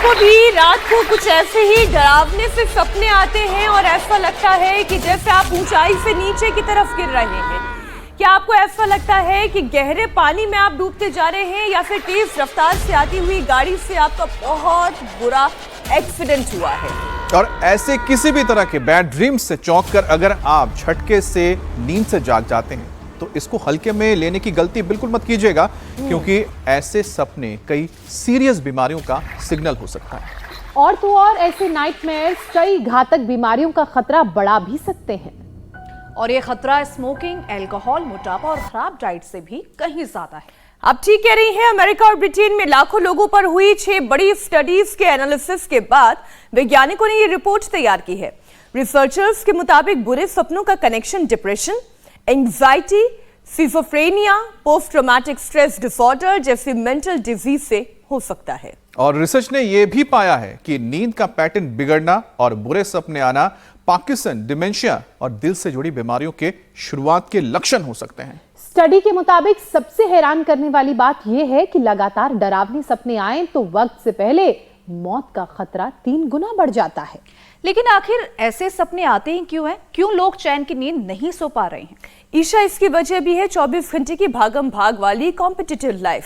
को भी रात को कुछ ऐसे ही डरावने से सपने आते हैं और ऐसा लगता है कि जैसे आप ऊंचाई से नीचे की तरफ गिर रहे हैं। क्या आपको ऐसा लगता है कि गहरे पानी में आप डूबते जा रहे हैं या फिर तेज रफ्तार से आती हुई गाड़ी से आपका बहुत बुरा एक्सीडेंट हुआ है? और ऐसे किसी भी तरह के बैड ड्रीम्स से चौंक कर अगर आप झटके से नींद से जाग जाते हैं तो इसको हल्के में लेने की गलती बिल्कुल मत कीजिएगा, क्योंकि ऐसे सपने कई सीरियस बीमारियों का सिग्नल हो सकता है। और तो और ऐसे नाइटमेयर्स कई घातक बीमारियों का खतरा बढ़ा भी सकते हैं। और ये खतरा स्मोकिंग, अल्कोहल, मोटापा और खराब डाइट से भी कहीं ज्यादा है। आप ठीक कह रही हैं। अमेरिका और ब्रिटेन में लाखों लोगों पर हुई 6 बड़ी स्टडीज के एनालिसिस के बाद वैज्ञानिकों ने ये रिपोर्ट तैयार की है। रिसर्चर्स के मुताबिक बुरे सपनों का connection depression, anxiety, schizophrenia, post traumatic stress disorder जैसी मेंटल डिजीज से हो सकता है। और रिसर्च ने यह भी पाया है कि नींद का पैटर्न बिगड़ना और बुरे सपने आना पार्किंसन, डिमेंशिया और दिल से जुड़ी बीमारियों के शुरुआत के लक्षण हो सकते हैं। स्टडी के मुताबिक सबसे हैरान करने वाली बात यह है कि लगातार डरावने सपने आए तो वक्त से पहले मौत का खतरा 3 गुना बढ़ जाता है। लेकिन आखिर ऐसे सपने आते ही क्यों हैं? क्यों लोग चैन की नींद नहीं सो पा रहे हैं? ईशा, इसकी वजह भी है 24 घंटे की भागम भाग वाली कॉम्पिटिटिव लाइफ,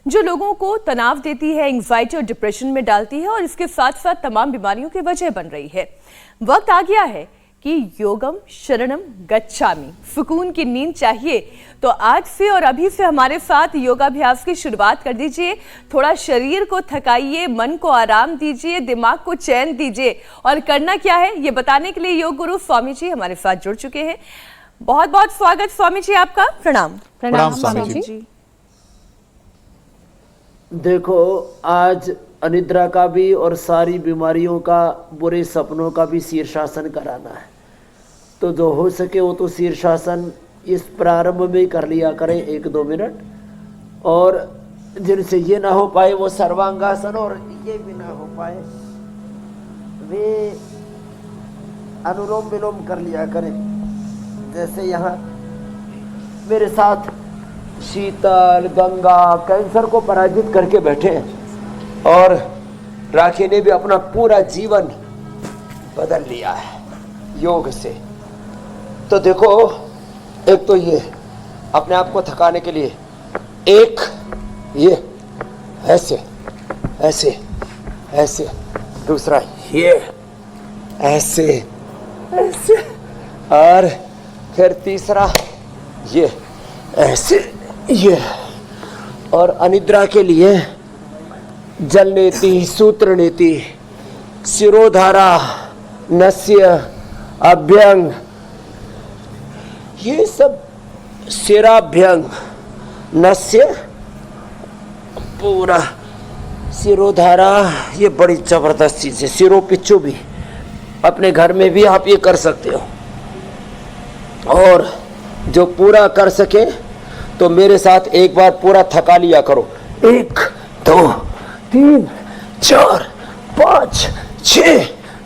जो लोगों को तनाव देती है, एंजाइटी और डिप्रेशन में डालती है और इसके साथ साथ तमाम बीमारियों की वजह बन रही है। वक्त आ गया है कि योगम शरणम गच्छामि, सुकून की नींद चाहिए तो आज से और अभी से हमारे साथ योगाभ्यास की शुरुआत कर दीजिए। थोड़ा शरीर को थकाइए, मन को आराम दीजिए, दिमाग को चैन दीजिए। और करना क्या है ये बताने के लिए योग गुरु स्वामी जी हमारे साथ जुड़ चुके हैं। बहुत बहुत स्वागत स्वामी जी आपका। प्रणाम। प्रणाम स्वामी जी। देखो, आज अनिद्रा का भी और सारी बीमारियों का, बुरे सपनों का भी शीर्षासन कराना है। तो जो हो सके वो तो शीर्षासन इस प्रारंभ में ही कर लिया करें 1-2 मिनट, और जिनसे ये ना हो पाए वो सर्वांगासन, और ये भी ना हो पाए वे अनुलोम विलोम कर लिया करें। जैसे यहाँ मेरे साथ शीतल, गंगा कैंसर को पराजित करके बैठे हैं और राखी ने भी अपना पूरा जीवन बदल लिया है योग से। तो देखो, एक तो ये अपने आप को थकाने के लिए, एक ये ऐसे ऐसे ऐसे, दूसरा ये ऐसे ऐसे, और फिर तीसरा ये ऐसे ये। और अनिद्रा के लिए जल नीति, सूत्र नीति, शिरोधारा, नस्य, अभ्यंग, ये सब शिराभ्यंग, नस्य, पूरा शिरोधारा, ये बड़ी जबरदस्त चीज है। सिरो पिच्चू भी अपने घर में भी आप ये कर सकते हो। और जो पूरा कर सके तो मेरे साथ एक बार पूरा थका लिया करो। 1 2 3 4 5 6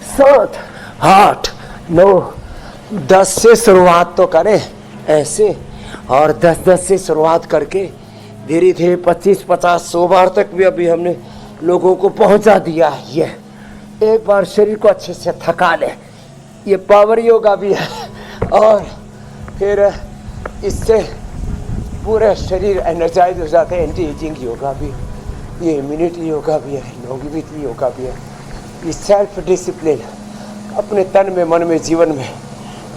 7 8 9 10 से शुरुआत तो करें ऐसे, और 10-10 से शुरुआत करके धीरे धीरे 25-50 100 बार तक भी अभी हमने लोगों को पहुंचा दिया है। ये एक बार शरीर को अच्छे से थका ले, ये पावर योगा भी है, और फिर इससे पूरा शरीर एनर्जाइज हो जाता है। एंटी एजिंग योगा भी, ये इम्यूनिटी योगा भी है, लॉन्गेविटी योगा भी है। ये सेल्फ डिसिप्लिन, अपने तन में, मन में, जीवन में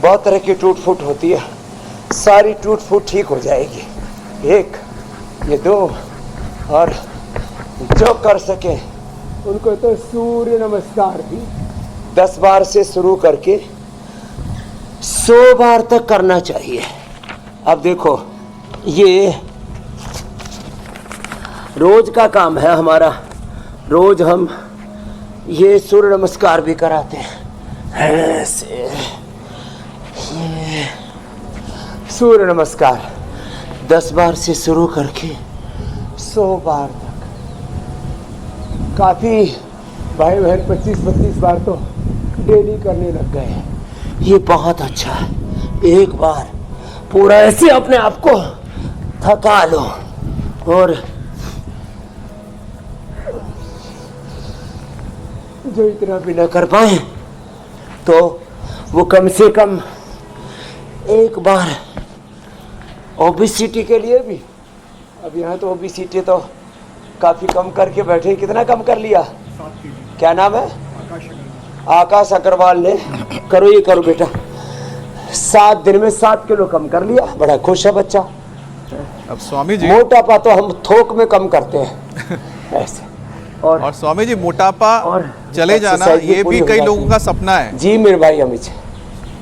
बहुत तरह की टूट फूट होती है, सारी टूट फूट ठीक हो जाएगी। 1 ये 2, और जो कर सके उनको तो सूर्य नमस्कार भी 10 बार से शुरू करके 100 बार तक करना चाहिए। अब देखो, ये रोज का काम है हमारा, रोज हम ये सूर्य नमस्कार भी कराते हैं ऐसे। ये सूर्य नमस्कार 10 बार से शुरू करके 100 बार तक। काफी भाई बहन 25-32 बार तो डेली करने लग गए हैं। ये बहुत अच्छा है। एक बार पूरा ऐसे अपने आप को थका लो, और जो इतना भी न कर पाए तो वो कम से कम एक बार ओबेसिटी के लिए भी, अब यहाँ तो ओबेसिटी तो काफ़ी कम करके बैठे। कितना कम कर लिया? क्या नाम है? आकाश अग्रवाल ने, करो ये करो बेटा, 7 दिन में 7 किलो कम कर लिया। बड़ा खुश है बच्चा। अब स्वामी जी, मोटापा तो हम थोक में कम करते हैं ऐसे। और स्वामी जी, मोटापा और चले जाना एक्सरसाइज भी ये पूरी भी हो कई जाती लोगों का सपना है। जी मेरे भाई अमित,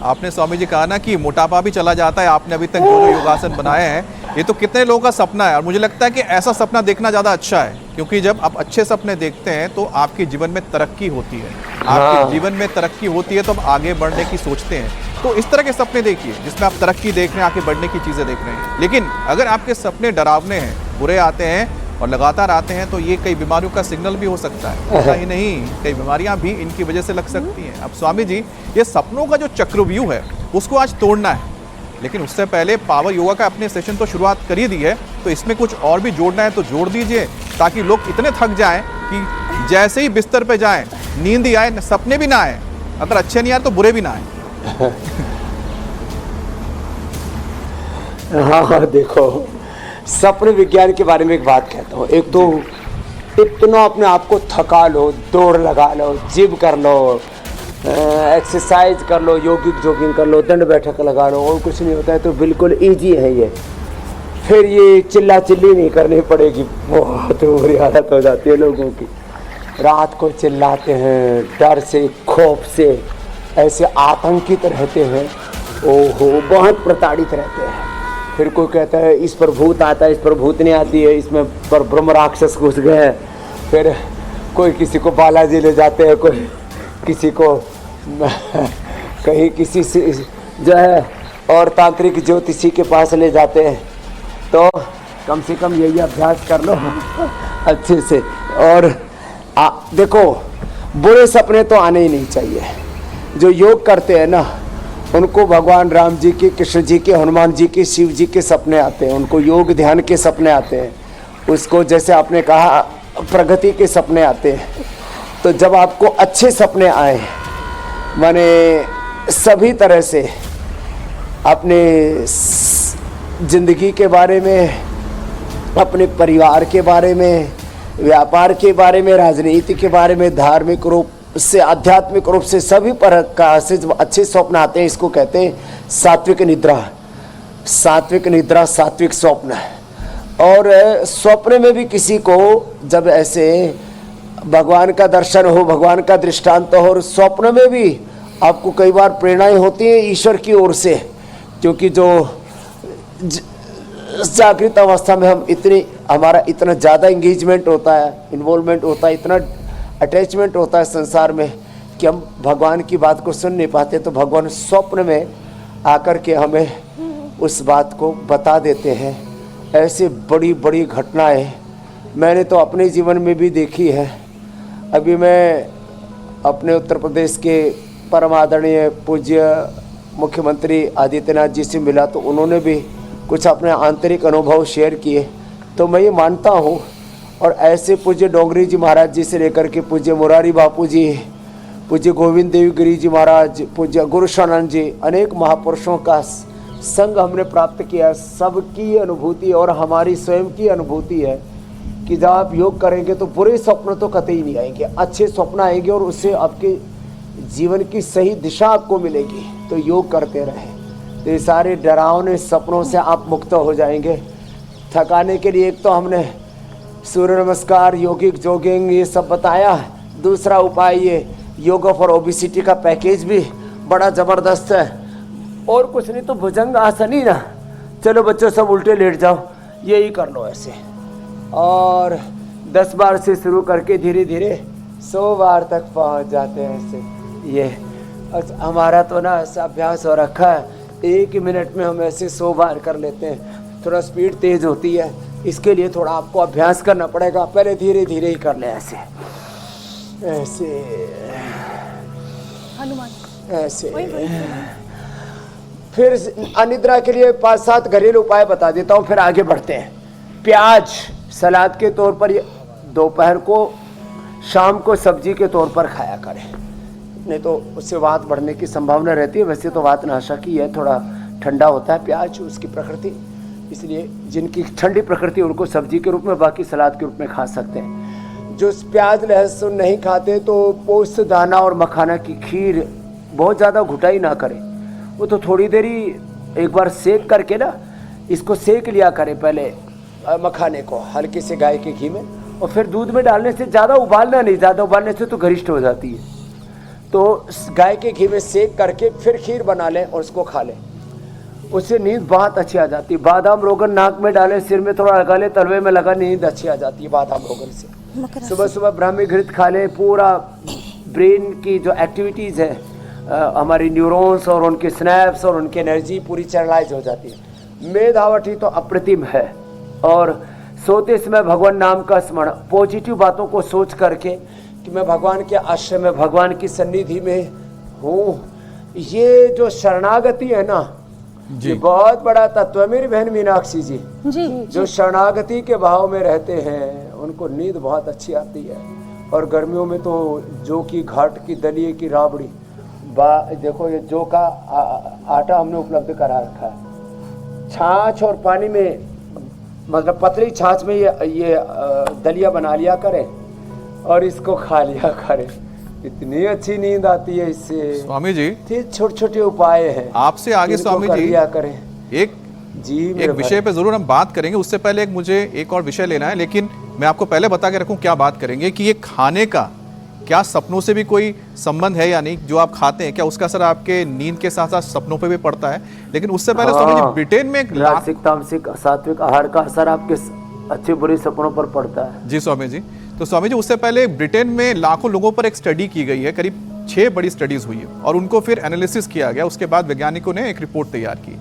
आपने स्वामी जी कहा ना कि मोटापा भी चला जाता है। आपने अभी तक जो योगासन बनाए हैं, ये तो कितने लोगों का सपना है। और मुझे लगता है कि ऐसा सपना देखना ज़्यादा अच्छा है, क्योंकि जब आप अच्छे सपने देखते हैं तो आपके जीवन में तरक्की होती है। आपके जीवन में तरक्की होती है तो आप आगे बढ़ने की सोचते हैं। तो इस तरह के सपने देखिए जिसमें आप तरक्की देख रहे हैं, आगे बढ़ने की चीज़ें देख रहे हैं। लेकिन अगर आपके सपने डरावने हैं, बुरे आते हैं और लगातार आते हैं, तो ये कई बीमारियों का सिग्नल भी हो सकता है। ऐसा ही नहीं, कई बीमारियां भी इनकी वजह से लग सकती हैं। अब स्वामी जी, ये सपनों का जो चक्रव्यूह है उसको आज तोड़ना है, लेकिन उससे पहले पावर योगा का अपने सेशन तो शुरुआत कर ही दी है, तो इसमें कुछ और भी जोड़ना है तो जोड़ दीजिए, ताकि लोग इतने थक जाएं कि जैसे ही बिस्तर पे जाएं नींद ही आए, सपने भी ना आए, अगर अच्छे नहीं आए तो बुरे भी ना आए। हाँ देखो, सपने विज्ञान के बारे में एक बात कहता हूँ। एक तो इतना अपने आप को थका लो, दौड़ लगा लो, जिम कर लो, एक्सरसाइज कर लो, योगिक जॉगिंग कर लो, दंड बैठक लगा लो, और कुछ नहीं होता है तो बिल्कुल इजी है ये। फिर ये चिल्ला चिल्ली नहीं करनी पड़ेगी, बहुत बुरी हालत हो जाती है लोगों की। रात को चिल्लाते हैं, डर से, खौफ से ऐसे आतंकित रहते हैं, ओहो बहुत प्रताड़ित रहते हैं। फिर कोई कहता है इस पर भूत आता है, इस पर भूत नहीं आती है, इसमें पर ब्रह्म राक्षस घुस गए हैं। फिर कोई किसी को बालाजी ले जाते हैं, कोई किसी को कहीं किसी से जो है और तांत्रिक ज्योतिषी के पास ले जाते हैं। तो कम से कम यही अभ्यास कर लो अच्छे से। और देखो, बुरे सपने तो आने ही नहीं चाहिए। जो योग करते हैं ना, उनको भगवान राम जी के, कृष्ण जी के, हनुमान जी के, शिव जी के सपने आते हैं, उनको योग ध्यान के सपने आते हैं, उसको जैसे आपने कहा प्रगति के सपने आते हैं। तो जब आपको अच्छे सपने आए, माने सभी तरह से अपने जिंदगी के बारे में, अपने परिवार के बारे में, व्यापार के बारे में, राजनीति के बारे में, धार्मिक रूप से, आध्यात्मिक रूप से, सभी प्रकार से जब अच्छे स्वप्न आते हैं, इसको कहते हैं सात्विक निद्रा। सात्विक निद्रा, सात्विक स्वप्न। और स्वप्न में भी किसी को जब ऐसे भगवान का दर्शन हो, भगवान का दृष्टांत हो, और स्वप्न में भी आपको कई बार प्रेरणाएं होती हैं ईश्वर की ओर से, क्योंकि जो जागृत अवस्था में हम हमारा इतना ज़्यादा इंगेजमेंट होता है, इन्वॉल्वमेंट होता है, इतना अटैचमेंट होता है संसार में कि हम भगवान की बात को सुन नहीं पाते। तो भगवान स्वप्न में आकर के हमें उस बात को बता देते हैं। ऐसे बड़ी बड़ी घटनाएं मैंने तो अपने जीवन में भी देखी है। अभी मैं अपने उत्तर प्रदेश के परम आदरणीय पूज्य मुख्यमंत्री आदित्यनाथ जी से मिला, तो उन्होंने भी कुछ अपने आंतरिक अनुभव शेयर किए। तो मैं ये मानता हूँ, और ऐसे पूज्य डोंगरी जी महाराज जी से लेकर के पूज्य मुरारी बापू जी, पूज्य गोविंद देवगिरी जी महाराज, पूज्य गुरुशानंद जी, अनेक महापुरुषों का संग हमने प्राप्त किया। सबकी अनुभूति और हमारी स्वयं की अनुभूति है कि जब आप योग करेंगे तो बुरे स्वप्न तो कतई नहीं आएंगे, अच्छे स्वप्न आएंगे, और उससे आपके जीवन की सही दिशा आपको मिलेगी। तो योग करते रहें, तो ये सारे डरावने सपनों से आप मुक्त हो जाएंगे। थकाने के लिए एक तो हमने सूर्य नमस्कार, योगिक जॉगिंग ये सब बताया। दूसरा उपाय ये योगा फॉर ओबेसिटी का पैकेज भी बड़ा ज़बरदस्त है। और कुछ नहीं तो भुजंग आसन ही ना, चलो बच्चों सब उल्टे लेट जाओ, यही कर लो ऐसे। और 10 बार से शुरू करके धीरे धीरे 100 बार तक पहुंच जाते हैं ऐसे। ये हमारा तो ना ऐसा अभ्यास हो रखा है, 1 मिनट में हम ऐसे 100 बार कर लेते हैं। थोड़ा स्पीड तेज होती है, इसके लिए थोड़ा आपको अभ्यास करना पड़ेगा। पहले धीरे धीरे ही कर ले, ऐसे ऐसे हनुमान ऐसे। फिर अनिद्रा के लिए 5-7 घरेलू उपाय बता देता हूँ, फिर आगे बढ़ते हैं। प्याज सलाद के तौर पर दोपहर को शाम को सब्जी के तौर पर खाया करें, नहीं तो उससे वात बढ़ने की संभावना रहती है। वैसे तो वात नाशक ही है, थोड़ा ठंडा होता है प्याज उसकी प्रकृति, इसलिए जिनकी ठंडी प्रकृति उनको सब्जी के रूप में, बाकी सलाद के रूप में खा सकते हैं। जो प्याज लहसुन नहीं खाते तो पोस्त दाना और मखाना की खीर बहुत ज़्यादा घुटाई ना करें, वो तो थोड़ी देरी एक बार सेक करके ना इसको सेक लिया करें पहले, मखाने को हल्के से गाय के घी में, और फिर दूध में डालने से ज़्यादा उबालना नहीं, ज़्यादा उबालने से तो गरिष्ठ हो जाती है। तो गाय के घी में सेक करके फिर खीर बना लें और उसको खा लें, उससे नींद बहुत अच्छी आ जाती है। बादाम रोगन नाक में डालें, सिर में थोड़ा लगा लें, तलवे में लगा, नींद अच्छी आ जाती है बादाम रोगन से। सुबह सुबह ब्राह्मी घृत खा लें, पूरा ब्रेन की जो एक्टिविटीज़ है, हमारी न्यूरॉन्स और उनके स्नैप्स और उनकी एनर्जी पूरी चैनलाइज हो जाती है। मेधावटी तो अप्रतिम है। और सोते समय भगवान नाम का स्मरण, पॉजिटिव बातों को सोच करके कि मैं भगवान के आश्रय में, भगवान की सन्निधि में हूँ, ये जो शरणागति है ना, ये बहुत बड़ा तत्व है। मेरी बहन मीनाक्षी जी जो शरणागति के भाव में रहते हैं उनको नींद बहुत अच्छी आती है। और गर्मियों में तो जौ की घाट की दलिए की राबड़ी, देखो ये जौ का आटा हमने उपलब्ध करा रखा है, छाछ और पानी में, मतलब पतली छाछ में ये दलिया बना लिया करें और इसको खा लिया करें, इतनी अच्छी नींद आती है इससे। स्वामी जी छोटे छोटे उपाय हैं आपसे आगे स्वामी जी लिया करें। एक विषय पे जरूर हम बात करेंगे, उससे पहले मुझे एक और विषय लेना है, लेकिन मैं आपको पहले बता के रखूं क्या बात करेंगे कि ये खाने का क्या सपनों से भी कोई संबंध है या नहीं, जो आप खाते हैं क्या उसका असर आपके नींद के साथ साथ सपनों पे भी पड़ता है। लेकिन उससे पहले स्वामी जी ब्रिटेन में एक राजसिक तामसिक सात्विक आहार का असर आपके अच्छे बुरे सपनों पर पड़ता है। जी स्वामी जी, तो स्वामी जी उससे पहले ब्रिटेन में लाखों लोगों पर एक स्टडी की गई है, करीब 6 बड़ी स्टडीज हुई है और उनको फिर एनालिसिस किया गया। उसके बाद वैज्ञानिकों ने एक रिपोर्ट तैयार की।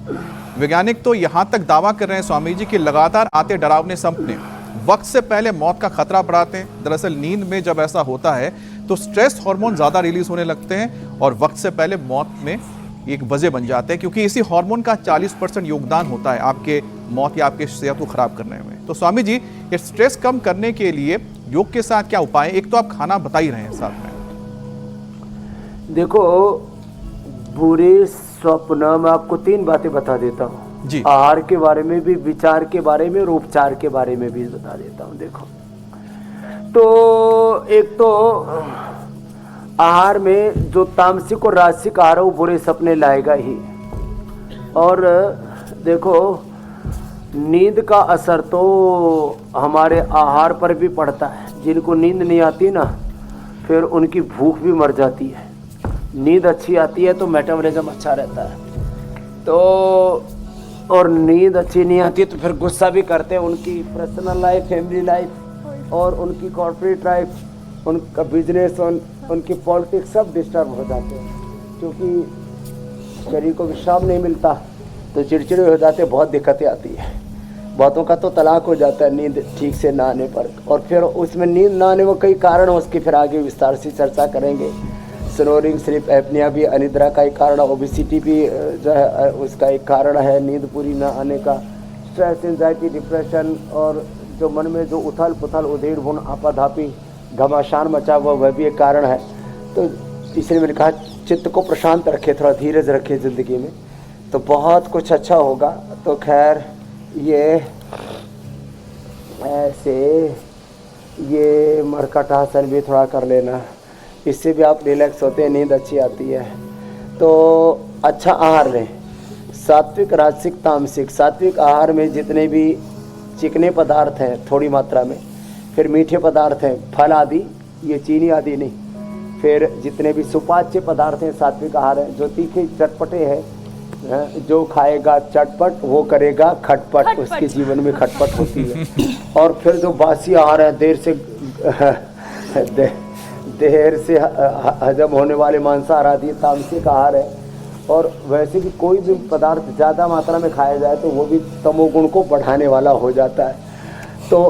वैज्ञानिक तो यहां तक दावा कर रहे हैं स्वामी जी कि लगातार आते डरावने सपने वक्त से पहले मौत का खतरा बढ़ाते हैं। दरअसल नींद में जब ऐसा होता है तो स्ट्रेस हार्मोन ज्यादा रिलीज होने लगते हैं और वक्त से पहले मौत में एक वजह बन जाते हैं, क्योंकि इसी हार्मोन का 40% योगदान होता है आपके मौत या आपके सेहत को खराब करने में। तो स्वामी जी ये स्ट्रेस कम करने के लिए योग के साथ क्या उपाय? एक तो आप खाना बता ही रहे हैं साथ में। देखो बुरे स्वप्न में आपको 3 बातें बता देता हूँ जी। आहार के बारे में भी, विचार के बारे में और उपचार के बारे में भी बता देता हूँ। देखो तो एक तो आहार में जो तामसिक और राजसिक आहार है वो बुरे सपने लाएगा ही। और देखो नींद का असर तो हमारे आहार पर भी पड़ता है। जिनको नींद नहीं आती ना फिर उनकी भूख भी मर जाती है। नींद अच्छी आती है तो मेटाबॉलिज्म अच्छा रहता है। तो और नींद अच्छी नहीं आती तो फिर गुस्सा भी करते हैं। उनकी पर्सनल लाइफ, फैमिली लाइफ और उनकी कॉर्पोरेट लाइफ, उनका बिजनेस, उनकी पॉलिटिक्स सब डिस्टर्ब हो जाते हैं। क्योंकि शरीर को विश्राम नहीं मिलता तो चिड़चिड़े हो जाते, बहुत दिक्कतें आती है। बहुतों का तो तलाक हो जाता है नींद ठीक से ना आने पर। और फिर उसमें नींद ना आने में कई कारण हो, उसकी फिर आगे विस्तार से चर्चा करेंगे। स्नोरिंग, स्लीप एपनिया भी अनिद्रा का एक कारण, ओबेसिटी भी जो है उसका एक कारण है नींद पूरी ना आने का। स्ट्रेस, एंजाइटी, डिप्रेशन और जो मन में जो उथल पुथल, उधेड़ बुन, आपाधापी, घमासान मचा हुआ, वह भी एक कारण है। तो इसलिए मैंने कहा चित्त को प्रशांत रखे, थोड़ा धीरज रखे ज़िंदगी में, तो बहुत कुछ अच्छा होगा। तो खैर ये ऐसे ये मरकटासन भी थोड़ा कर लेना, इससे भी आप रिलैक्स होते हैं, नींद अच्छी आती है। तो अच्छा आहार लें, सात्विक, राजसिक, तामसिक। सात्विक आहार में जितने भी चिकने पदार्थ हैं थोड़ी मात्रा में, फिर मीठे पदार्थ हैं, फल आदि, ये चीनी आदि नहीं। फिर जितने भी सुपाच्य पदार्थ हैं सात्विक आहार हैं। जो तीखे चटपटे हैं, जो खाएगा चटपट वो करेगा खटपट, उसके जीवन में खटपट होती है। और फिर जो बासी आहार है, देर से हजम होने वाले मांसाहार आदि तामसिक आहार है। और वैसे भी कोई भी पदार्थ ज़्यादा मात्रा में खाया जाए तो वो भी तमोगुण को बढ़ाने वाला हो जाता है। तो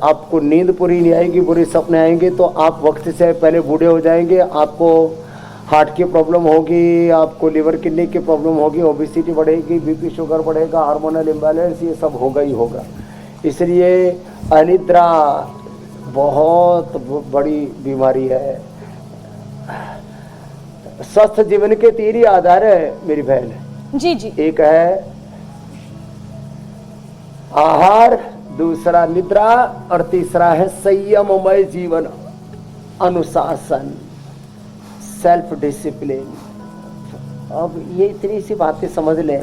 आपको नींद पूरी नहीं आएगी, बुरे सपने आएंगे तो आप वक्त से पहले बूढ़े हो जाएंगे। आपको हार्ट की प्रॉब्लम होगी, आपको लिवर किडनी की प्रॉब्लम होगी, ओबेसिटी बढ़ेगी, बीपी शुगर बढ़ेगा, हार्मोनल इम्बैलेंस, ये सब होगा ही होगा। इसलिए अनिद्रा बहुत बड़ी बीमारी है। स्वस्थ जीवन के 3 ही आधार है मेरी बहन। जी जी। एक है आहार, दूसरा निद्रा और तीसरा है संयममय जीवन, अनुशासन, सेल्फ डिसिप्लिन। अब ये इतनी सी बातें समझ लें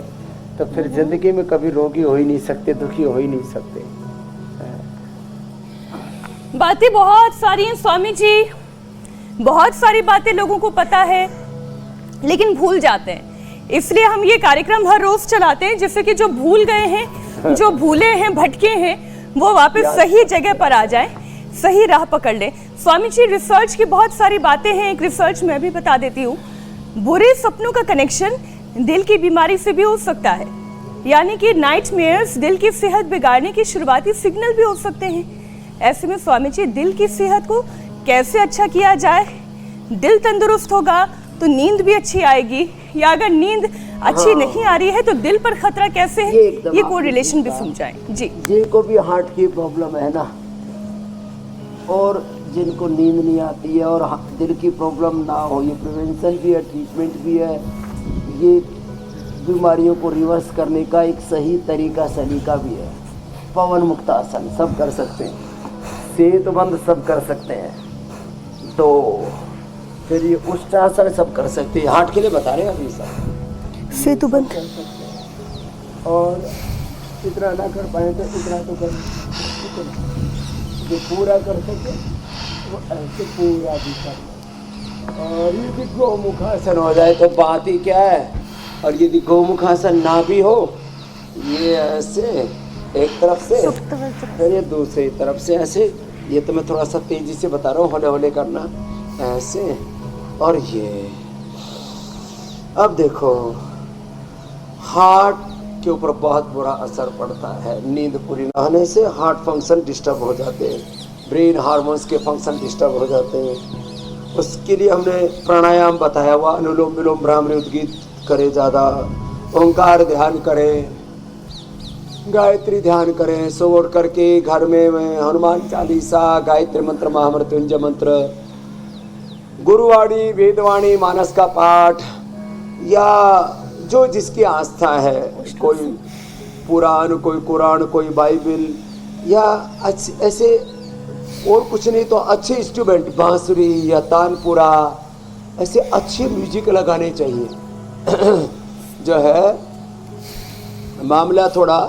तो फिर जिंदगी में कभी रोगी हो ही नहीं सकते, दुखी हो ही नहीं सकते। बातें बहुत सारी हैं स्वामी जी, बहुत सारी बातें लोगों को पता है लेकिन भूल जाते हैं। इसलिए हम ये कार्यक्रम हर रोज चलाते हैं जिससे कि जो भूल गए हैं, जो भूले हैं, भटके हैं, वो वापस सही जगह पर आ जाए, सही राह पकड़ ले। स्वामी जी, रिसर्च की बहुत सारी बातें हैं। एक रिसर्च मैं भी बता देती हूँ, बुरे सपनों का कनेक्शन दिल की बीमारी से भी हो सकता है, यानी कि नाइटमेयर्स दिल की सेहत बिगाड़ने की शुरुआती सिग्नल भी हो सकते हैं। ऐसे में स्वामी जी, दिल की सेहत को कैसे अच्छा किया जाए? दिल तंदुरुस्त होगा तो नींद भी अच्छी आएगी, या अगर नींद अच्छी नहीं आ रही है तो दिल पर खतरा कैसे है? ये कोई रिलेशन भी समझाएं जी। जिनको भी हार्ट की प्रॉब्लम है ना, और जिनको नींद नहीं आती है और दिल की प्रॉब्लम ना हो, ये प्रिवेंशन भी है, ट्रीटमेंट भी है। ये बीमारियों को रिवर्स करने का एक सही सलीका भी है। पवन मुक्तासन सब कर सकते हैं, सेतुबंध सब कर सकते हैं, तो फिर ये उष्टासन सब कर सकते हैं। हार्ट के लिए बता रहे हैं अभी सब सेतुबंध। और इतना ना कर पाए तो इतना तो कर, जो पूरा कर सके वो ऐसे पूरा भी कर। और यदि गोमुखासन हो जाए तो बात ही क्या है। और यदि गोमुखासन ना भी हो, ये ऐसे एक तरफ से फिर ये दूसरी तरफ से ऐसे, ये तो मैं थोड़ा सा तेजी से बता रहा हूँ, होले होले करना ऐसे। और ये अब देखो, हार्ट के ऊपर बहुत बुरा असर पड़ता है। नींद पूरी ना होने से हार्ट फंक्शन डिस्टर्ब हो जाते हैं, ब्रेन हार्मोन्स के फंक्शन डिस्टर्ब हो जाते हैं। उसके लिए हमने प्राणायाम बताया हुआ, अनुलोम विलोम भ्रामरी उद्गीत करें, ज़्यादा ओंकार ध्यान करें, गायत्री ध्यान करें, सो उठ करके घर में हनुमान चालीसा, गायत्री मंत्र, महामृत्युंजय मंत्र, गुरुवाणी, वेदवाणी, मानस का पाठ, या जो जिसकी आस्था है, कोई पुराण, कोई कुरान, कोई बाइबल, या ऐसे और कुछ नहीं तो अच्छे इंस्ट्रूमेंट, बांसुरी या तानपुरा, ऐसे अच्छे म्यूजिक लगाने चाहिए। जो है मामला थोड़ा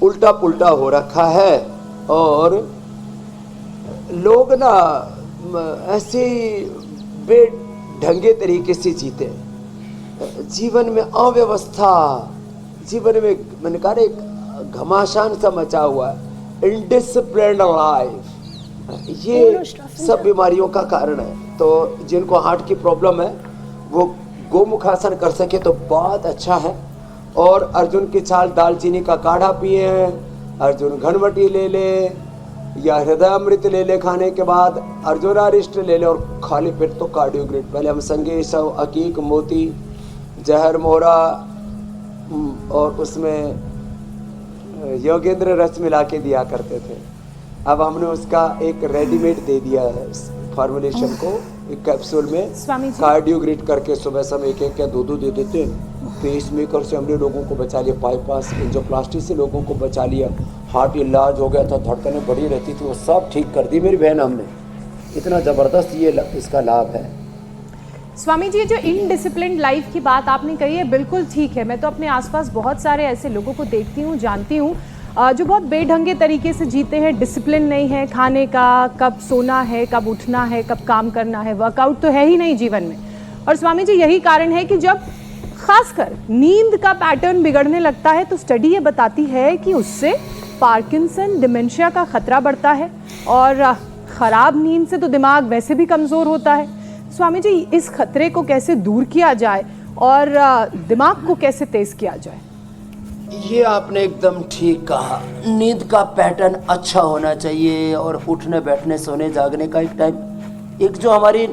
उल्टा पुल्टा हो रखा है, और लोग ना ऐसे बेढंगे तरीके से जीते, जीवन में अव्यवस्था, जीवन में मैंने कहा एक घमासान सा मचा हुआ है, इनडिसिप्लिन्ड लाइफ, ये सब बीमारियों का कारण है। तो जिनको हार्ट की प्रॉब्लम है वो गोमुखासन कर सके तो बहुत अच्छा है। और अर्जुन की छाल दालचीनी का काढ़ा पिए, अर्जुन घनवटी ले ले, या हृदय अमृत ले ले खाने के बाद, अर्जुनारिष्ट ले ले, और खाली पेट तो कार्डियोग्रेट। पहले हम संगेशव, अकीक, मोती, जहर मोहरा और उसमें योगेंद्र रस मिला के दिया करते थे। अब हमने उसका एक रेडीमेड दे दिया है फॉर्मुलेशन को, एक कैप्सूल में कार्डियोग्रेट करके सुबह समय एक एक या दो दे देते हैं। पेस मेकर से हमने लोगों को बचा लिया, बाईपास एंजियोप्लास्टी से लोगों को बचा लिया, हार्ट इलाज हो गया था, धड़कनें बढ़ी रहती थी, वो सब ठीक कर दी मेरी बहन हमने। इतना ज़बरदस्त ये इसका लाभ है। स्वामी जी, जो इनडिसिप्लिन्ड लाइफ की बात आपने कही है बिल्कुल ठीक है। मैं तो अपने आसपास बहुत सारे ऐसे लोगों को देखती हूँ, जानती हूँ, जो बहुत बेढंगे तरीके से जीते हैं, डिसिप्लिन नहीं है खाने का, कब सोना है, कब उठना है, कब काम करना है, वर्कआउट तो है ही नहीं जीवन में। और स्वामी जी, यही कारण है कि जब खासकर नींद का पैटर्न बिगड़ने लगता है तो स्टडी ये बताती है कि उससे पार्किंसन, डिमेंशिया का खतरा बढ़ता है, और ख़राब नींद से तो दिमाग वैसे भी कमज़ोर होता है। स्वामी जी, इस खतरे को कैसे दूर किया जाए और दिमाग को कैसे तेज़ किया जाए? ये आपने एकदम ठीक कहा। नींद का पैटर्न अच्छा होना चाहिए, और उठने बैठने सोने जागने का एक टाइम, एक जो हमारी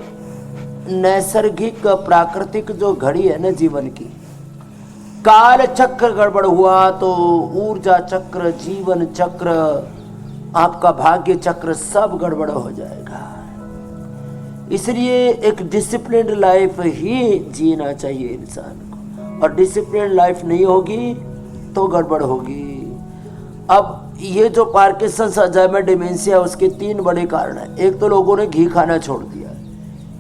नैसर्गिक प्राकृतिक जो घड़ी है ना जीवन की, काल चक्र गड़बड़ हुआ तो ऊर्जा चक्र, जीवन चक्र, आपका भाग्य चक्र सब गड़बड़ हो जाएगा। इसलिए एक डिसिप्लिन्ड लाइफ ही जीना चाहिए इंसान को, और डिसिप्लिन्ड लाइफ नहीं होगी तो गड़बड़ होगी। अब ये जो पार्किंसंस, अल्जाइमर, डिमेंशिया, उसके 3 बड़े कारण हैं। एक तो लोगों ने घी खाना छोड़ दिया,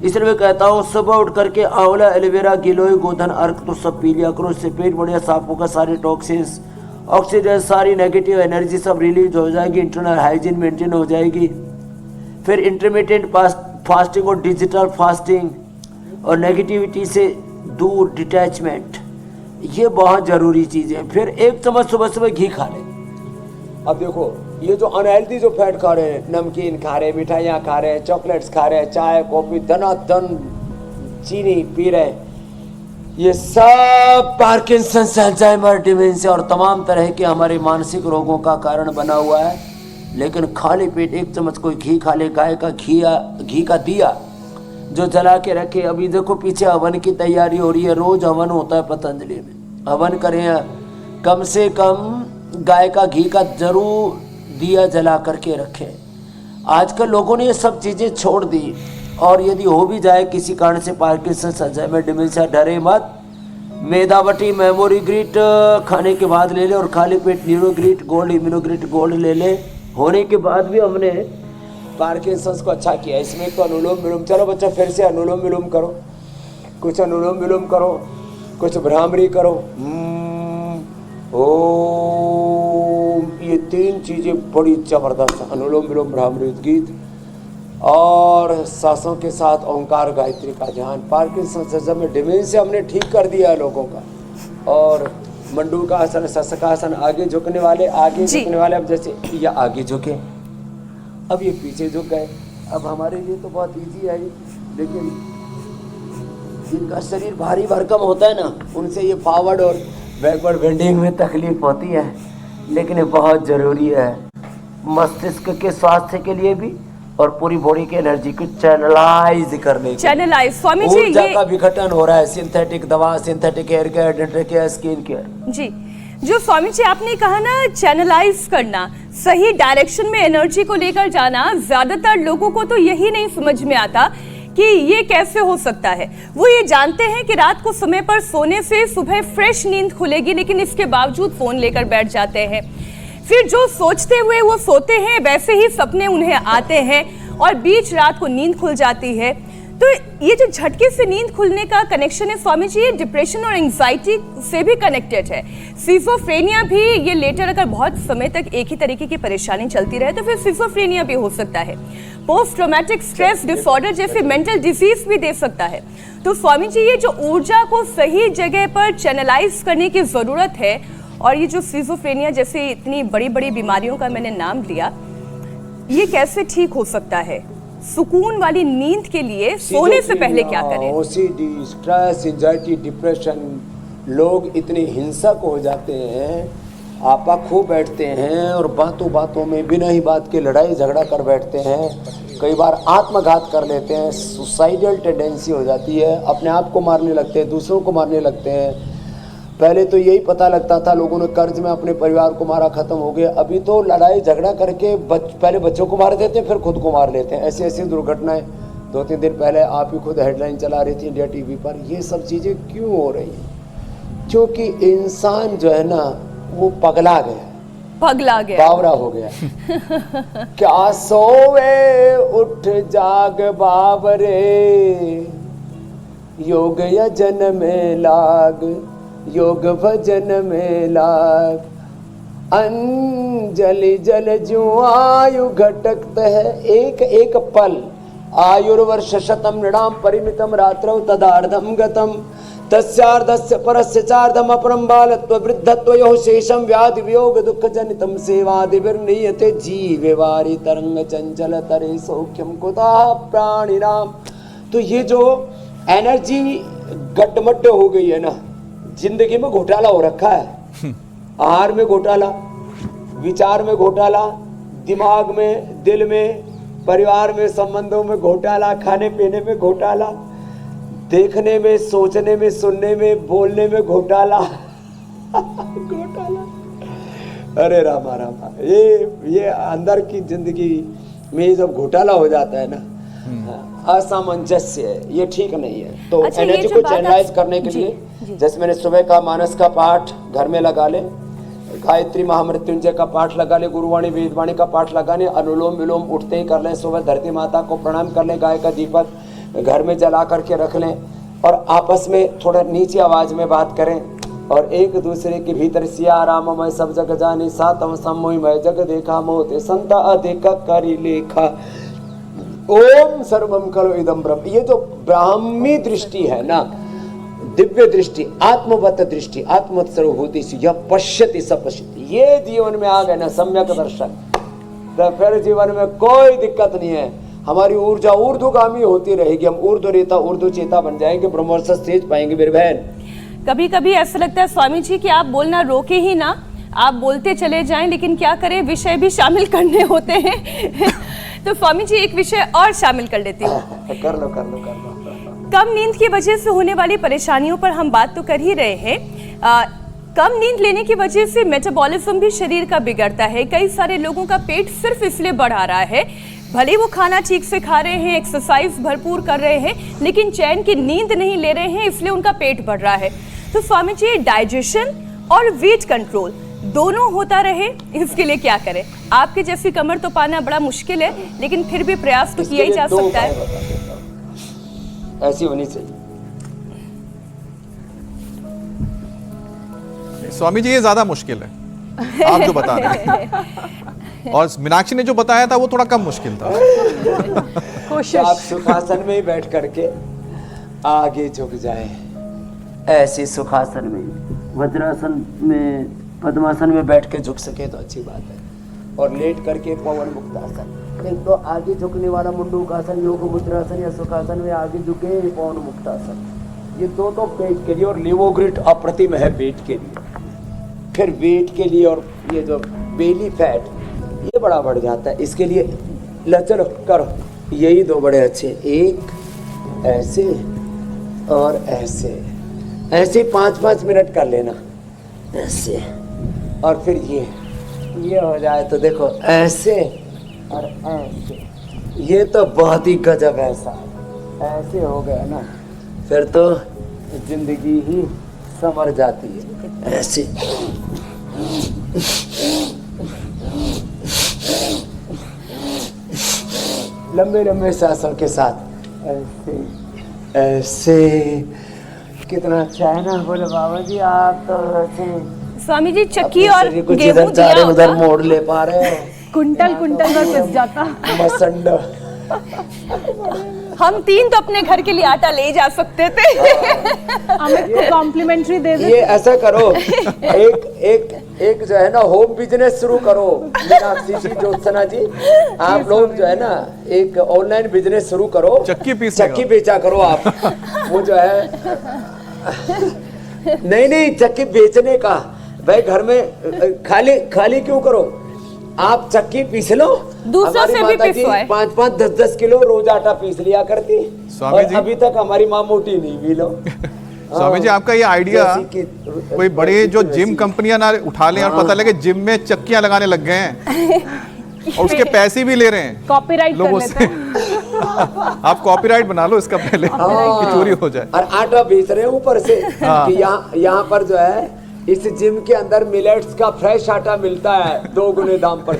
इसलिए मैं कहता हूँ सुबह उठ करके आंवला, एलोवेरा, गिलोय, गोधन, अर्क तो सब पी लिया करो। इससे पेट बढ़िया साफ होगा, सारे टॉक्सिन्स, ऑक्सीजन, सारी नेगेटिव एनर्जी सब रिलीज हो जाएगी, इंटरनल हाइजीन मेंटेन हो जाएगी। फिर इंटरमीडिएट फास्टिंग और डिजिटल फास्टिंग और नेगेटिविटी से दूर डिटैचमेंट, ये बहुत ज़रूरी चीज़ है। फिर 1 चम्मच सुबह सुबह घी खा लें। अब देखो ये जो अनहेल्दी जो फैट खा रहे हैं, नमकीन खा रहे हैं, मिठाइयाँ खा रहे हैं, चॉकलेट्स खा रहे हैं, चाय कॉफ़ी धनाधन चीनी पी रहे हैं, ये सब पार्किंसंस, अल्जाइमर, डिमेंशिया और तमाम तरह के हमारे मानसिक रोगों का कारण बना हुआ है। लेकिन खाली पेट 1 चम्मच कोई घी खा ले, गाय का घी का दिया जो जला के रखे। अभी देखो पीछे हवन की तैयारी हो रही है, रोज हवन होता है पतंजलि में। हवन करें, कम से कम गाय का घी का जरूर दिया जला करके रखें। आजकल लोगों ने ये सब चीज़ें छोड़ दी, और यदि हो भी जाए किसी कारण से पार्किंसंस, अल्जाइमर, डिमेंशिया, डरे मत। मेदावटी मेमोरी ग्रीट खाने के बाद ले ले, और खाली पेट न्यूरोग्रीट गोल्ड, इम्यूनोग्रीट गोल्ड ले ले। होने के बाद भी हमने पार्किंसंस को अच्छा किया। इसमें तो अनुलोम विलोम, चलो बच्चा फिर से अनुलोम विलोम करो, कुछ अनुलोम विलोम करो, कुछ भ्रामरी करो, ओम, ये 3 चीज़ें बड़ी ज़बरदस्त, अनुलोम विलोम, भ्रामरी, गीत और सांसों के साथ ओंकार गायत्री का ध्यान। पार्किंसंस में डिमेंशिया हमने ठीक कर दिया है लोगों का। और मंडू का आसन, शशकासन, आगे झुकने वाले, अब जैसे ये आगे झुके, अब ये पीछे झुक गए। अब हमारे लिए तो बहुत इजी है, लेकिन जिनका शरीर भारी भरकम होता है ना, उनसे ये फॉरवर्ड और बैकवर्ड बेंडिंग में तकलीफ होती है, लेकिन ये बहुत ज़रूरी है मस्तिष्क के स्वास्थ्य के लिए भी, और पूरी बॉडी की एनर्जी को चैनलाइज करने के लिए। स्वामी जी, ऊर्जा का विघटन हो रहा है, सिंथेटिक दवा, synthetic hair care, dental care, skin care. जी, जो स्वामी जी आपने कहा ना चैनलाइज करना, सही डायरेक्शन में एनर्जी को लेकर जाना, ज्यादातर लोगों को तो यही नहीं समझ में आता कि ये कैसे हो सकता है। वो ये जानते हैं कि रात को समय पर सोने से सुबह फ्रेश नींद खुलेगी, लेकिन इसके बावजूद फोन लेकर बैठ जाते हैं। फिर जो सोचते हुए वो सोते हैं, वैसे ही सपने उन्हें आते हैं और बीच रात को नींद खुल जाती है। तो ये जो झटके से नींद खुलने का कनेक्शन है स्वामी जी, ये डिप्रेशन और एंजाइटी से भी कनेक्टेड है। सिजोफ्रेनिया भी, ये लेटर अगर बहुत समय तक एक ही तरीके की परेशानी चलती रहे तो फिर सिजोफ्रेनिया भी हो सकता है। पोस्ट ट्रॉमेटिक स्ट्रेस डिसऑर्डर जैसे मेंटल डिजीज भी दे सकता है। तो स्वामी जी, ये जो ऊर्जा को सही जगह पर चैनलाइज करने की जरूरत है, और ये जो सिजोफ्रेनिया जैसे इतनी बड़ी बड़ी बीमारियों का मैंने नाम लिया, ये कैसे ठीक हो सकता है? सुकून वाली नींद के लिए सोने से पहले क्या करें? ओसीडी, स्ट्रेस, एंजाइटी, डिप्रेशन, लोग इतने हिंसक हो जाते हैं, आपा खो बैठते हैं और बातों बातों में बिना ही बात के लड़ाई झगड़ा कर बैठते हैं। कई बार आत्मघात कर लेते हैं, सुसाइडल टेंडेंसी हो जाती है, अपने आप को मारने लगते हैं, दूसरों को मारने लगते हैं। पहले तो यही पता लगता था, लोगों ने कर्ज में अपने परिवार को मारा, खत्म हो गया। अभी तो लड़ाई झगड़ा करके पहले बच्चों को मार देते हैं, फिर खुद को मार लेते हैं। ऐसी ऐसी दुर्घटनाएं 2-3 दिन पहले आप ही खुद हेडलाइन चला रही थी इंडिया टीवी पर। ये सब चीज़ें क्यों हो रही हैं? क्योंकि इंसान जो है ना, वो पगला गया, बावरा हो गया। क्या सोवे उठ जाग बावरे, योग यजन में लाग, योग भजन में लाग, अंजलि जल जो आयु घटकत है एक एक पल, आयुर्वर्ष शतम नृणाम परिमितम रात्रौ तदार्धम गतम, तस्यार्धस्य परस्य चार्धम अपरम बालत्व वृद्धत्व यो शेषम व्याधि वियोग दुख जनितम सेवादिर्नीयते जीवे वारी तरंग चंचल तरे सौख्यम कुतः प्राणिनाम। तो ये जो एनर्जी गट्टमट्ट हो गई है ना, जिंदगी में घोटाला हो रखा है। आहार में घोटाला, विचार में घोटाला, दिमाग में, दिल में, परिवार में, संबंधों में घोटाला, खाने पीने में घोटाला, देखने में, सोचने में, सुनने में, बोलने में घोटाला। घोटाला अरे रामा रामा, ये अंदर की जिंदगी में ये जब घोटाला हो जाता है ना, असामंजस्य है, ये ठीक नहीं है। तो अच्छा, एनर्जी को चैनलाइज करने के लिए जैसे मैंने सुबह का मानस का पाठ घर में लगा ले, गायत्री महामृत्युंजय का पाठ लगा ले, गुरुवाणी वेदवाणी का पाठ लगा ले, अनुलोम विलोम उठते ही कर लें, सुबह धरती माता को प्रणाम कर लें, गाय का दीपक घर में जला करके रख लें और आपस में थोड़ा नीचे आवाज में बात करें और एक दूसरे के भीतर सिया राममय सब जग जानी सातम सम्मोहिमय जग देखा मोते संता अधिक करी लेखा ओम सर्वम खलु इदम ब्रह्म। ये जो ब्राह्मी दृष्टि है ना, दिव्य दृष्टि, आत्मवत दृष्टि, आत्मवत सर्वभूति यह पश्यति स पश्यति, ये जीवन में आ गए ना सम्यक दर्शन, तो फिर जीवन में कोई दिक्कत नहीं है। हमारी ऊर्जा ऊर्ध्वगामी होती रहेगी, हम ऊर्ध्वरेता ऊर्ध्वचेता बन जाएंगे, ब्रह्मोत्सव स्टेज पाएंगे मेरे बहन। कभी कभी ऐसा लगता है स्वामी जी कि आप बोलना रोके ही ना, आप बोलते चले जाएं, लेकिन क्या करें, विषय भी शामिल करने होते हैं। तो स्वामी जी एक विषय और शामिल कर लेती हूँ। कर लो कर लो कर लो। कम नींद की वजह से होने वाली परेशानियों पर हम बात तो कर ही रहे हैं। कम नींद लेने की वजह से मेटाबॉलिज्म भी शरीर का बिगड़ता है। कई सारे लोगों का पेट सिर्फ इसलिए बढ़ आ रहा है, भले वो खाना ठीक से खा रहे हैं, एक्सरसाइज भरपूर कर रहे हैं, लेकिन चैन की नींद नहीं ले रहे हैं, इसलिए उनका पेट बढ़ रहा है। तो स्वामी जी, डाइजेशन और वेट कंट्रोल दोनों होता रहे, इसके लिए क्या करें? आपके जैसी कमर तो पाना बड़ा मुश्किल है, लेकिन फिर भी प्रयास तो किया ही जा सकता है। ऐसी होनी चाहिए। स्वामी जी ये ज्यादा मुश्किल है आप जो बता रहे हैं, और मीनाक्षी ने जो बताया था वो थोड़ा कम मुश्किल था। कोशिश। आप सुखासन में ही बैठ करके आगे झुक जाए, ऐसे सुखासन में, वज्रासन में, पद्मासन में बैठ के झुक सके तो अच्छी बात है, और लेट करके पवन मुक्तासन, एक तो आगे झुकने वाला मुंडूकासन, योग मुद्रासन या सुखासन में आगे झुके पवन मुक्तासन, ये दो तो पेट के लिए, और लिवोग्रिट अप्रतिम है पेट के लिए, फिर वेट के लिए, और ये जो बेली फैट ये बड़ा बढ़ जाता है, इसके लिए लचर करो, यही दो बड़े अच्छे, एक ऐसे और ऐसे, ऐसे 5-5 मिनट कर लेना ऐसे, और फिर ये हो जाए तो देखो ऐसे और ऐसे, ये तो बहुत ही गजब ऐसा, ऐसे हो गया ना, फिर तो जिंदगी ही संवर जाती है। ऐसे लंबे लंबे सांसों के साथ ऐसे ऐसे, कितना अच्छा है ना। बोले बाबा जी आप तो ऐसे स्वामी जी चक्की और गेहूं चारे दिया उधर होगा, मोड़ ले पा रहे हो, कुंटल कुंटल भर पिस जाता। मसंड। हम 3 तो अपने घर के लिए आटा ले जा सकते थे। अमित को कॉम्प्लीमेंट्री दे दे। ये ऐसा करो, एक जो है ना होम बिजनेस शुरू करो, मीनाक्षी जी, ज्योत्सना जी, आप लोग जो है ना एक ऑनलाइन बिजनेस शुरू करो, चक्की बेचा करो आप। वो जो है नहीं चक्की बेचने का, भाई घर में खाली क्यों करो, आप चक्की पीस लो, दूसरों से भी पिसवाए। 5-5, 10-10 किलो रोज आटा पीस लिया करती, और अभी तक हमारी माँ मोटी नहीं हुई। लो स्वामी जी, आपका ये आइडिया कोई बड़े जो जिम कंपनियां ना उठा लें और पता लगे जिम में चक्कियां लगाने लग गए हैं और उसके पैसे भी ले रहे हैं कॉपीराइट कर लोगों लेते से। आप कॉपीराइट बना लो इसका पहले कि चोरी हो जाए। और आटा बेच रहे हैं ऊपर से कि यहाँ पर जो है इस जिम के अंदर मिलेट्स का फ्रेश आटा मिलता है 2 गुने दाम पर।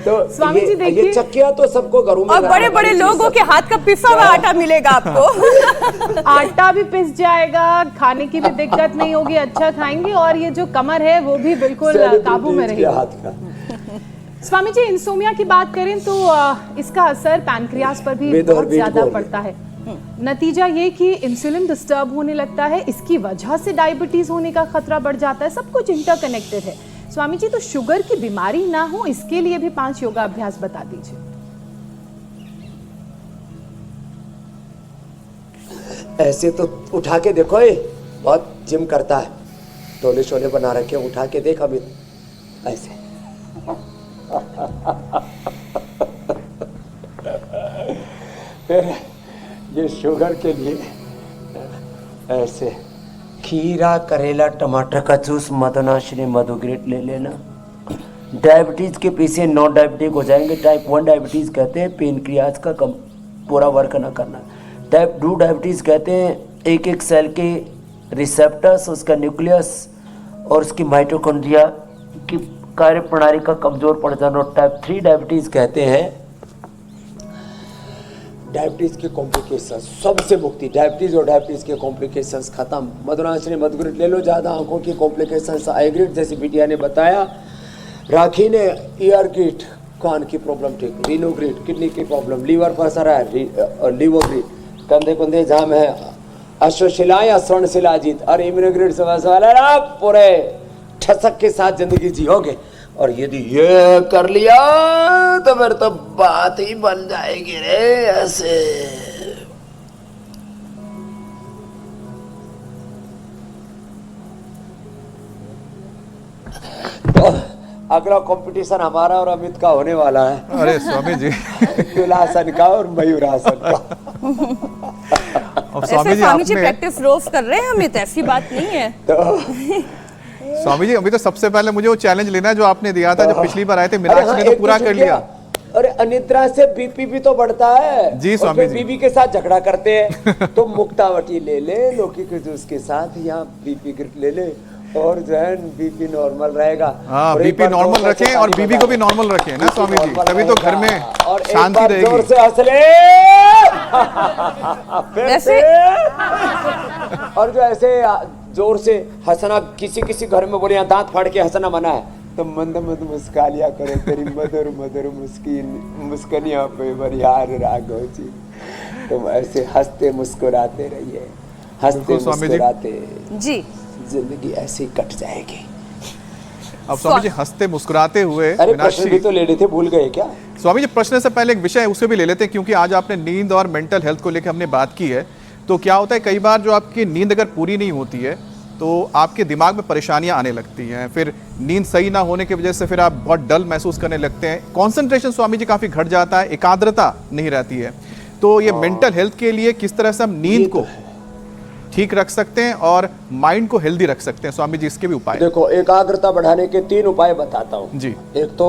तो स्वामी जी देखिए, ये चक्कियां तो सबको घरों में, और बड़े बड़े लोगों के हाथ का पिसा हुआ आटा मिलेगा आपको। आटा भी पिस जाएगा, खाने की भी दिक्कत नहीं होगी, अच्छा खाएंगे, और ये जो कमर है वो भी बिल्कुल काबू में रहेगी। हाथ का। स्वामी जी, इंसोमिया की बात करें तो इसका असर पैनक्रियास पर भी बहुत ज्यादा पड़ता है। नतीजा ये कि इंसुलिन डिस्टर्ब होने लगता है, इसकी वजह से डायबिटीज होने का खतरा बढ़ जाता है। सब कुछ इंटरकनेक्टेड है। स्वामी जी, तो शुगर की बीमारी ना हो इसके लिए भी 5 योगा अभ्यास बता दीजिए। ऐसे तो उठा के देखो, ये बहुत जिम करता है, टोले शोले बना रखे, उठा के देख अभी ऐसे। फिर ये शुगर के लिए ऐसे खीरा, करेला, टमाटर का जूस, मदनाश्री, मधुग्रेट ले लेना। डायबिटीज़ के पीछे नॉन डायबिटिक हो जाएंगे। टाइप 1 डायबिटीज़ कहते हैं पेनक्रियाज का कम पूरा वर्क ना करना। टाइप 2 डायबिटीज़ कहते हैं एक एक सेल के रिसेप्टर्स, उसका न्यूक्लियस और उसकी माइटोकॉन्ड्रिया की कार्य प्रणाली का कमज़ोर पड़ जाना। और टाइप 3 डायबिटीज़ कहते हैं डायबिटीज़ के कॉम्प्लिकेशंस, सबसे मुक्ति। डायबिटीज़ और डायबिटीज़ के कॉम्प्लिकेशंस खत्म। मधुराश्री मधुग्रेट ले लो, ज़्यादा आंखों की कॉम्प्लिकेशंस, आईग्रिड जैसी बिटिया ने बताया। राखी ने ईयर किट, कान की प्रॉब्लम ठीक। रीनोग्रिड किडनी की प्रॉब्लम, लीवर फंसा रहा है, लीवोग्रिड कंधे कुंधे जाम है, अश्वशिला या स्वर्णशिलाजीत और इम्यूनोग्रिड समझ वाला पूरे ठसक के साथ जिंदगी जियोगे। और यदि ये कर लिया तो फिर तो बात ही बन जाएगी रे। ऐसे तो अगला कंपटीशन हमारा और अमित का होने वाला है। अरे स्वामी जी, तुलासन का और मयूरासन का। अब स्वामी जी आपने प्रैक्टिस रोज कर रहे हैं अमित, ऐसी बात नहीं है। स्वामी जी अभी तो सबसे पहले मुझे वो चैलेंज लेना है जो आपने दिया था जब पिछली बार आए थे। मीनाक्षी ने तो पूरा कर लिया। अरे अनिद्रा से बीपी भी तो बढ़ता है जी स्वामी जी। बीबी के साथ झगड़ा करते हैं तो मुक्तावटी ले ले, लौकी के जूस के साथ या बीपी गिफ्ट ले ले और जो है बीपी नॉर्मल रहेगा। हाँ, बीपी नॉर्मल रखें और बीबी को भी नॉर्मल रखें ना स्वामी जी, तभी तो घर में शांति रहेगी। जोर से हंस ले फिर से। और जो ऐसे जोर से हंसना, किसी किसी घर में बोले यहाँ दांत फाड़ के हंसना मना है तो मंद मंद मुस्का लिया करो। तेरी मधुर मधुर मुस्कानियां पे बरियार राघव जी। तुम ऐसे हंसते मुस्कुराते रहिए, हंसते मुस्कुराते जी, जिंदगी ऐसे ही कट जाएगी। अब स्वामी जी हंसते मुस्कुराते हुए, अरे प्रश्न भी तो ले लेते, भूल गए क्या? स्वामी जी प्रश्न से पहले एक विषय है उसे भी ले लेते हैं, क्योंकि आज आपने नींद और मेंटल हेल्थ को लेकर हमने बात की है। तो क्या होता है कई बार जो आपकी नींद अगर पूरी नहीं होती है तो आपके दिमाग में परेशानियां आने लगती हैं, फिर नींद सही ना होने की वजह से फिर आप बहुत डल महसूस करने लगते हैं, कंसंट्रेशन स्वामी जी काफी घट जाता है, एकाग्रता नहीं रहती है। तो ये मेंटल हेल्थ के लिए किस तरह से हम नींद को ठीक रख सकते हैं और माइंड को हेल्दी रख सकते हैं स्वामी जी, इसके भी उपाय? देखो, एकाग्रता बढ़ाने के 3 उपाय बताता हूँ जी। एक तो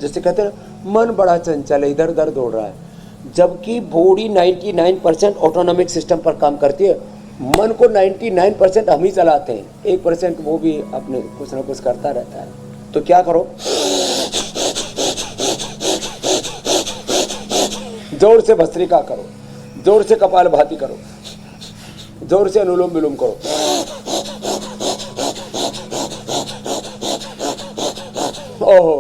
जैसे कहते हैं मन बड़ा चंचल है, इधर उधर दौड़ रहा है, जबकि बॉडी 99% ऑटोनॉमिक सिस्टम पर काम करती है। मन को 99% हम ही चलाते हैं, 1% वो भी अपने कुछ ना कुछ करता रहता है। तो क्या करो, जोर से भस्त्रिका करो, जोर से कपालभाति करो, जोर से अनुलोम विलोम करो। ओहो,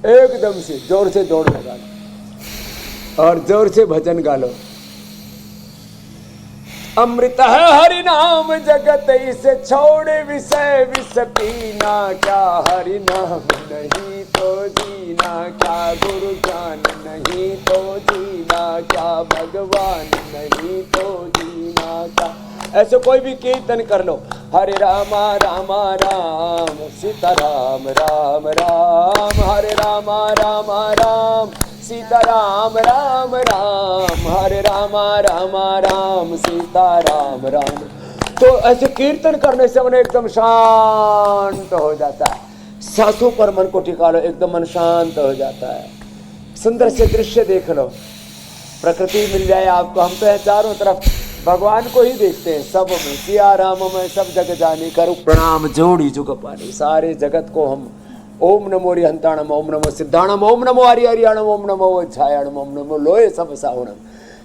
एकदम से जोर से दौड़ लगा लो और जोर से भजन गा लो। अमृत है हरि नाम जगत इसे छोड़े विषय विष पीना, क्या हरि नाम नहीं तो जीना, क्या गुरु ज्ञान नहीं तो जीना, क्या भगवान नहीं तो जीना, क्या। ऐसे कोई भी कीर्तन कर लो, हरे रामा रामा राम सीता राम राम राम, हरे रामा रामा राम सीता राम राम राम, हरे रामा रामा राम सीता राम राम। तो ऐसे कीर्तन करने से मन एकदम शांत हो जाता है। सांसों पर मन को टिका लो, एकदम मन शांत हो जाता है। सुंदर से दृश्य देख लो, प्रकृति मिल जाए आपको। हम तो चारों तरफ भगवान को ही देखते हैं, सब में सिया राम में सब जग जाने करो प्रणाम जोड़ी जुग पानी। सारे जगत को हम ओम नमो रिहंताणम, ओम नमो सिद्धाणम, ओम नमो हरिहरियाणम, ओम नमो वज्रायणम, ओम नमो लोहे सब सावणम,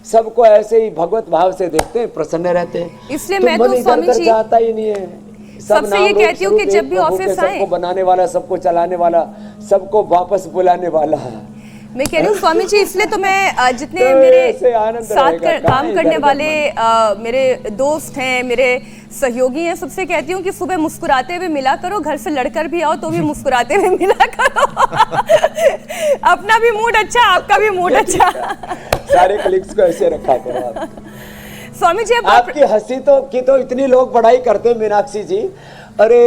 सबको ऐसे ही भगवत भाव से देखते हैं, प्रसन्न रहते हैं। इसलिए मैं तो स्वामी जी जाता ही नहीं है। सबसे ये कहती हूँ कि जब भी ऑफिस आए, सबको बनाने वाला, सबको चलाने वाला, सबको वापस बुलाने वाला है। मैं कह रही हूँ स्वामी जी, इसलिए तो मैं जितने मेरे साथ काम करने वाले मेरे दोस्त हैं, मेरे सहयोगी हैं, सबसे कहती हूँ कि सुबह मुस्कुराते हुए मिला करो, घर से लड़कर भी आओ तो भी मुस्कुराते हुए मिला करो। अपना भी मूड अच्छा, आपका भी मूड अच्छा। सारे कलीग्स को ऐसे रखा करो आप। स्वामी जी आपकी हंसी तो इतनी लोग बड़ाई करते हैं मीनाक्षी जी। अरे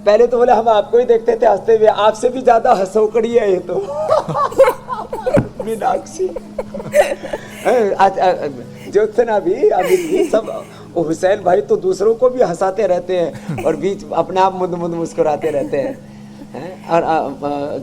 पहले तो बोले हम आपको ही देखते थे हंसते हुए, आपसे भी ज्यादा हंसोकड़ी है ये तो। मीनाक्षी, ज्योत्सना भी, अमित भी, सब वो हुसैन भाई तो दूसरों को भी हंसाते रहते हैं और बीच अपने आप मुंद मुंद मुस्कुराते रहते हैं। और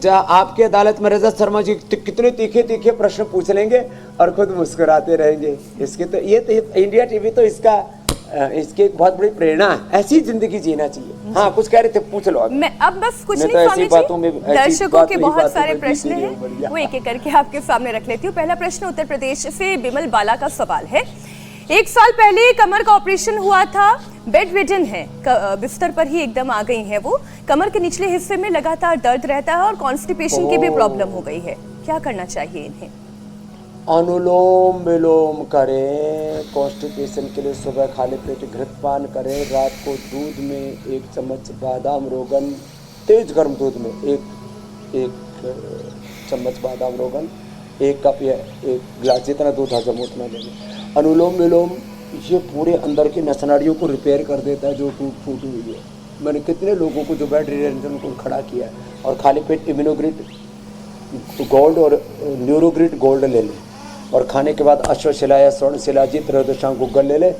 जहाँ आपकी अदालत में रजत शर्मा जी कितने तीखे तीखे प्रश्न पूछ लेंगे और खुद मुस्कुराते रहेंगे। इसके तो ये तो इंडिया टीवी तो इसकी एक बहुत बड़ी प्रेरणा है। ऐसी जिंदगी जीना चाहिए। हाँ, कुछ कह रहे थे, पूछ लो। मैं अब बस कुछ मैं नहीं तो स्वामी ऐसी बातों में- जी, ऐसी दर्शकों बात के नहीं, बहुत बातों सारे में प्रश्न बीती हैं, नहीं, बढ़िया। वो एक एक करके आपके सामने रख लेती हूँ। पहला प्रश्न उत्तर प्रदेश से बिमल बाला का सवाल है। 1 साल पहले कमर का ऑपरेशन हुआ था, बेड रिडन है, बिस्तर पर ही एकदम आ गई हैं वो। कमर के निचले हिस्से में लगातार दर्द रहता है और कॉन्स्टिपेशन की भी प्रॉब्लम हो गई है। क्या करना चाहिए इन्हें? अनुलोम विलोम करें। कॉन्स्टिपेशन के लिए सुबह खाली पेट घृतपान करें। रात को दूध में 1 चम्मच बादाम रोगन, तेज गर्म दूध में एक चम्मच बादाम रोगन, 1 कप या 1 गिलास, जितना दूध हजम उतना लेंगे। अनुलोम विलोम ये पूरे अंदर की नसनाड़ियों को रिपेयर कर देता है जो टूटी हुई है। मैंने कितने लोगों को जो बेड रिडन को खड़ा किया है। और खाली पेट इम्यूनोग्रिड गोल्ड और न्यूरोग्रिड गोल्ड ले लें। और खाने के बाद अश्वशिला या स्वर्ण शिलाजीत त्रयोदशांग गुग्गल ले लें।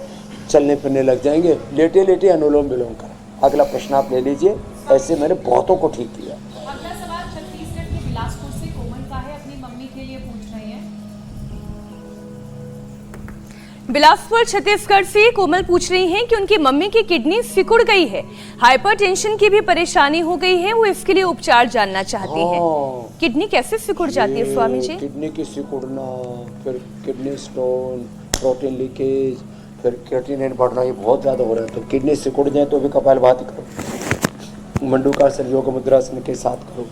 चलने फिरने लग जाएंगे। लेटे लेटे अनुलोम विलोम करें। अगला प्रश्न आप ले लीजिए। ऐसे मैंने बहुतों को ठीक किया। अगला सवाल छत्तीसगढ़ के बिलासपुर से कोमल का है, अपनी मम्मी के लिए पूछ रही है। बिलासपुर छत्तीसगढ़ से कोमल पूछ रही हैं कि उनकी मम्मी की किडनी सिकुड़ गई है, हाइपरटेंशन की भी परेशानी हो गई है, वो इसके लिए उपचार जानना चाहती हैं। किडनी कैसे सिकुड़ जाती है स्वामी जी? किडनी की सिकुड़ना, फिर किडनी स्टोन, प्रोटीन लीकेज, फिर क्रिएटिनिन बढ़ना, ये बहुत ज़्यादा हो रहा है। तो किडनी सिकुड़ जाए तो भी कपालभाति करो, मंडूकासन योग मुद्रासन के साथ करो।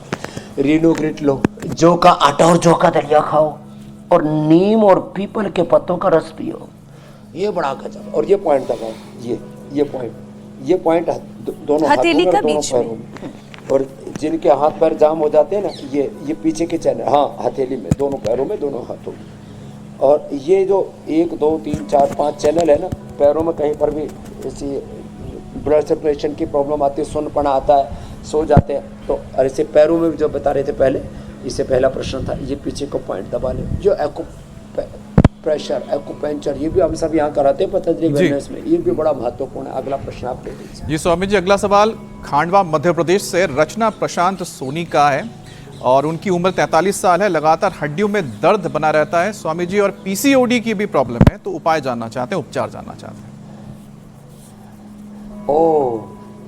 रीनोग्रिट लो, जौ का आटा और जौ का दलिया खाओ, और नीम और पीपल के पत्तों का रस पियो। ये बड़ा गजब। और ये पॉइंट दबाओ, ये पॉइंट दोनों हथेली हाथों का में, दोनों बीच में। पैरों में। और जिनके हाथ पैर जाम हो जाते हैं ना, ये पीछे के चैनल, हाँ, हथेली में, दोनों पैरों में, दोनों हाथों में। और ये जो 1 2 3 4 5 चैनल है ना, पैरों में कहीं पर भी ऐसी ब्लड सर्कुलेशन की प्रॉब्लम आती है, सुन्नपना आता है, सो जाते हैं। तो और ऐसे पैरों में भी जो बता रहे थे पहले, इससे पहला प्रश्न था, ये पीछे को पॉइंट दबा ले। जो प्रेशर, एक्यूपेंचर, ये भी हम सब यहाँ कराते हैं पतंजलि वेलनेस में, ये भी बड़ा महत्वपूर्ण है। अगला प्रश्न आप ले लीजिए। जी स्वामी जी, अगला सवाल खांडवा मध्य प्रदेश से रचना प्रशांत सोनी का है और उनकी उम्र 43 साल है। लगातार हड्डियों में दर्द बना रहता है स्वामी जी, और पीसीओडी की भी प्रॉब्लम है। तो उपाय जानना चाहते हैं, उपचार जानना चाहते हैं।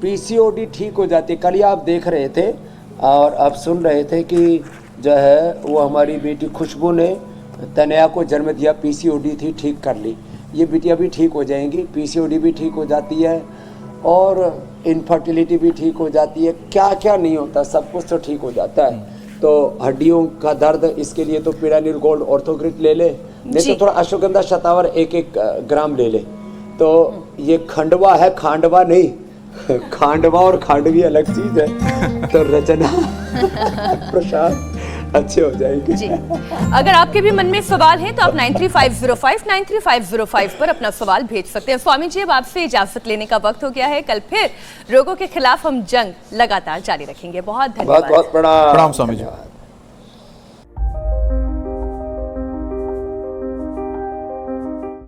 पीसीओडी ठीक हो जाती है। कल ही आप देख रहे थे और आप सुन रहे थे कि जो है वो हमारी बेटी खुशबू ने तनया को जन्म दिया, पीसीओडी थी, ठीक कर ली। ये बिटिया भी ठीक हो जाएंगी। पीसीओडी भी ठीक हो जाती है और इनफर्टिलिटी भी ठीक हो जाती है। क्या क्या नहीं होता, सब कुछ तो ठीक हो जाता है। तो हड्डियों का दर्द, इसके लिए तो पिरानिल गोल्ड ऑर्थोग्रिड ले ले, नहीं तो थोड़ा अश्वगंधा शतावर 1-1 ग्राम ले ले। तो ये खंडवा है, खांडवा नहीं। खांडवा और खांडवी अलग चीज है। तो रचना प्रशांत अच्छे हो जाएंगे जी। अगर आपके भी मन में सवाल है तो आप 9350593505 पर अपना सवाल भेज सकते हैं। स्वामी जी, अब आपसे इजाजत लेने का वक्त हो गया है। कल फिर रोगों के खिलाफ हम जंग लगातार जारी रखेंगे। बहुत धन्यवाद। बहुत प्रणाम। प्रणाम स्वामी जी।